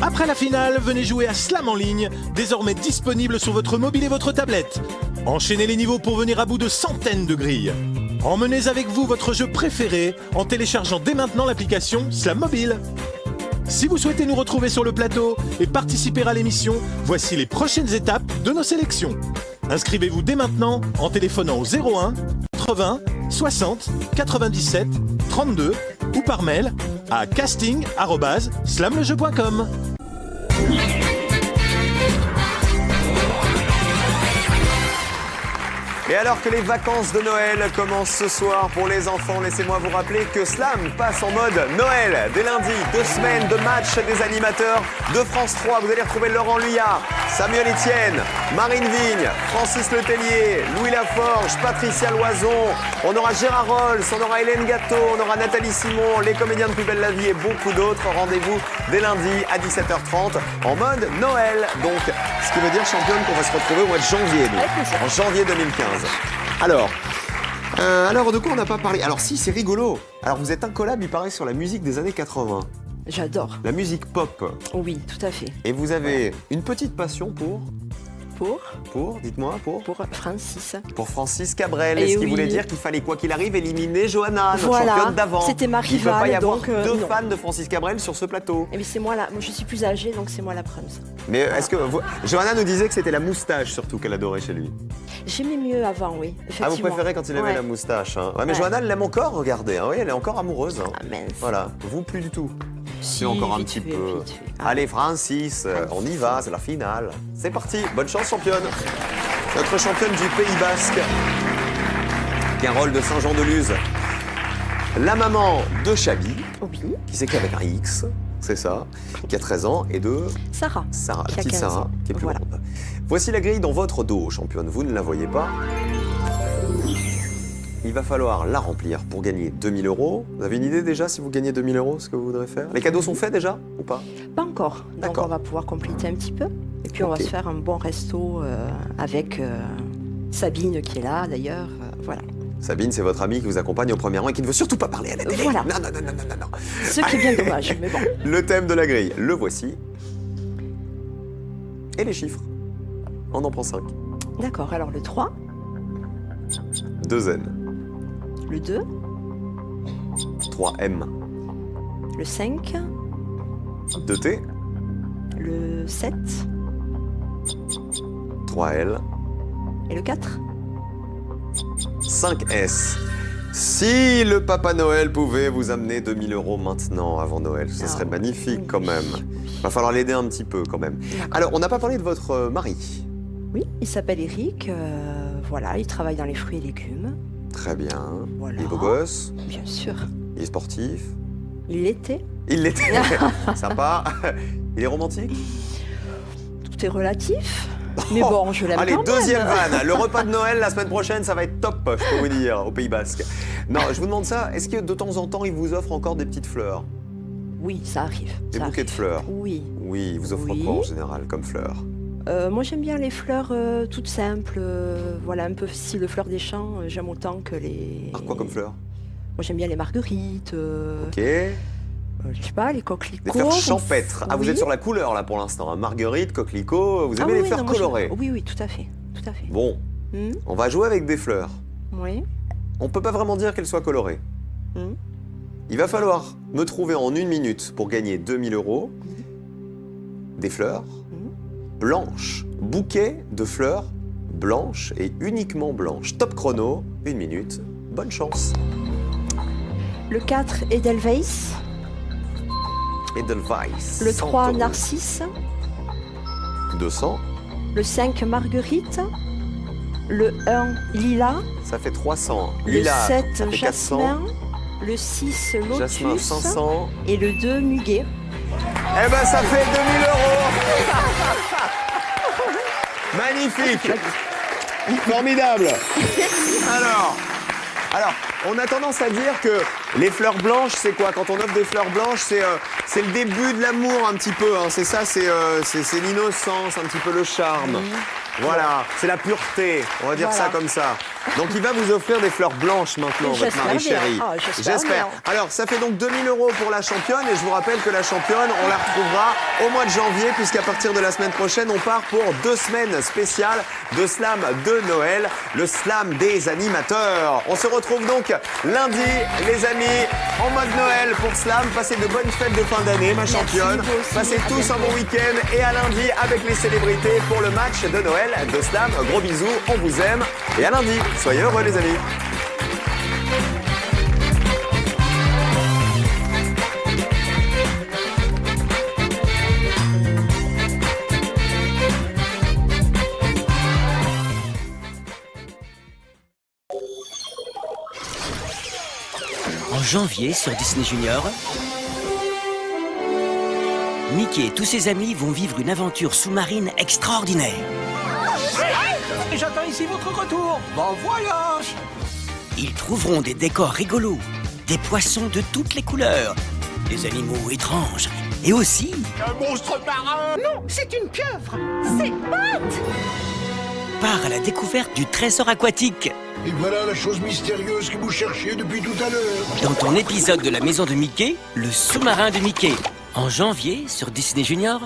Après la finale, venez jouer à Slam en ligne, désormais disponible sur votre mobile et votre tablette. Enchaînez les niveaux pour venir à bout de centaines de grilles. Emmenez avec vous votre jeu préféré en téléchargeant dès maintenant l'application Slam Mobile. Si vous souhaitez nous retrouver sur le plateau et participer à l'émission, voici les prochaines étapes de nos sélections. Inscrivez-vous dès maintenant en téléphonant au 01 80 60 97 32 ou par mail à casting@slamlejeu.com. Et alors que les vacances de Noël commencent ce soir pour les enfants, laissez-moi vous rappeler que Slam passe en mode Noël. Dès lundi, 2 semaines de matchs des animateurs de France 3. Vous allez retrouver Laurent Luyat, Samuel Etienne, Marine Vigne, Francis Letellier, Louis Laforge, Patricia Loison. On aura Gérard Rolls, on aura Hélène Gâteau, on aura Nathalie Simon, les comédiens de Plus belle la vie et beaucoup d'autres. Rendez-vous dès lundi à 17h30 en mode Noël. Donc, ce qui veut dire, championne, qu'on va se retrouver au mois de janvier, nous, en janvier 2015. Alors, de quoi on n'a pas parlé? Alors si, c'est rigolo. Alors vous êtes un collab, il paraît, sur la musique des années 80. J'adore. La musique pop. Oui, tout à fait. Et vous avez une petite passion pour, dites-moi, pour Francis. Pour Francis Cabrel. Et ce qui voulait dire qu'il fallait, quoi qu'il arrive, éliminer Johanna, notre championne d'avant. C'était ma rivale. Il ne peut pas y avoir donc, deux fans de Francis Cabrel sur ce plateau. Mais c'est moi là. Moi, je suis plus âgée, donc c'est moi la Franz. Mais est-ce que Johanna nous disait que c'était la moustache surtout qu'elle adorait chez lui? J'aimais mieux avant, oui. Ah, vous préférez quand il avait la moustache, hein. Ouais, mais Johanna, elle l'aime encore, regardez. Hein. Oui, elle est encore amoureuse. Hein. Ah, mince. Voilà, vous plus du tout. Si, encore un petit peu. Allez, Francis, on y va, c'est la finale. C'est parti, bonne chance, championne. Notre championne du Pays Basque, Carole de Saint-Jean-de-Luz. La maman de Chabi, qui s'écrit avec un X, c'est ça, qui a 13 ans, et de Sarah, la petite Sarah, qui est plus grande. Voici la grille dans votre dos, championne. Vous ne la voyez pas. Il va falloir la remplir pour gagner 2000 €. Vous avez une idée déjà, si vous gagnez 2000 €, ce que vous voudrez faire? Les cadeaux sont faits déjà ou pas? Pas encore. Donc on va pouvoir compléter un petit peu. Et puis on va se faire un bon resto avec Sabine qui est là d'ailleurs. Voilà. Sabine, c'est votre amie qui vous accompagne au premier rang et qui ne veut surtout pas parler à la télé. Voilà. Non. Ce qui est bien dommage, mais bon. Le thème de la grille, le voici. Et les chiffres. On en prend 5. D'accord, alors le 3. 2 N. Le 2. 3 M. Le 5. 2 T. Le 7. 3 L. Et le 4. 5 S. Si le Papa Noël pouvait vous amener 2000 € maintenant, avant Noël, ce serait magnifique quand même. Il va falloir l'aider un petit peu quand même. Alors, on n'a pas parlé de votre mari. Oui, il s'appelle Eric. Voilà, il travaille dans les fruits et légumes. Très bien. Voilà. Il est beau gosse. Bien sûr. Il est sportif. Il l'était. Il l'était. Sympa. Il est romantique. Tout est relatif. Mais bon, je l'aime quand même. Allez, deuxième vanne. Le repas de Noël la semaine prochaine, ça va être top, je peux vous dire, au Pays Basque. Non, je vous demande ça. Est-ce que de temps en temps, il vous offre encore des petites fleurs? Oui, ça arrive. Des bouquets de fleurs? Oui. Oui, il vous offre quoi en général comme fleurs? Moi, j'aime bien les fleurs toutes simples. Voilà, un peu style de fleurs des champs. J'aime autant que les... Quoi comme fleurs? Moi, j'aime bien les marguerites. Ok. Je sais pas, les coquelicots. Des fleurs champêtres. Ah, vous êtes sur la couleur là pour l'instant. Hein. Marguerite, coquelicot, vous aimez les fleurs colorées? Oui, tout à fait. Bon, on va jouer avec des fleurs. Oui. On peut pas vraiment dire qu'elles soient colorées. Il va falloir me trouver en 1 minute pour gagner 2000 € des fleurs blanches. Bouquet de fleurs blanches et uniquement blanches. Top chrono, 1 minute. Bonne chance. Le 4, Edelweiss. Edelweiss. Le 3, 100 €. Narcisse. 200. Le 5, Marguerite. Le 1, Lila. Ça fait 300. Le Lila, 7, ça fait 400. Jasmin. Le 6, Lotus. Jasmin, 500. Et le 2, Muguet. Eh ben, ça fait 2000 €. Magnifique. Formidable. Alors, on a tendance à dire que les fleurs blanches, c'est quoi? Quand on offre des fleurs blanches, c'est le début de l'amour un petit peu. Hein. C'est ça, c'est l'innocence, un petit peu le charme. Voilà, c'est la pureté, on va dire ça comme ça. Donc il va vous offrir des fleurs blanches maintenant, votre mari chéri. Ah, j'espère. Alors ça fait donc 2000 € pour la championne et je vous rappelle que la championne, on la retrouvera au mois de janvier puisqu'à partir de la semaine prochaine, on part pour 2 semaines spéciales de slam de Noël, le slam des animateurs. On se retrouve donc lundi, les amis, en mode Noël pour slam. Passez de bonnes fêtes de fin d'année, ma championne. Passez tous un bon week-end et à lundi avec les célébrités pour le match de Noël de slam. Gros bisous, on vous aime et à lundi. Soyez heureux les amis. En janvier sur Disney Junior, Mickey et tous ses amis vont vivre une aventure sous-marine extraordinaire. J'attends ici votre retour. Bon voyage. Ils trouveront des décors rigolos, des poissons de toutes les couleurs, des animaux étranges et aussi... Un monstre marin. Non, c'est une pieuvre. C'est Pat. part à la découverte du trésor aquatique. Et voilà la chose mystérieuse que vous cherchiez depuis tout à l'heure. Dans ton épisode de la maison de Mickey, le sous-marin de Mickey. En janvier sur Disney Junior.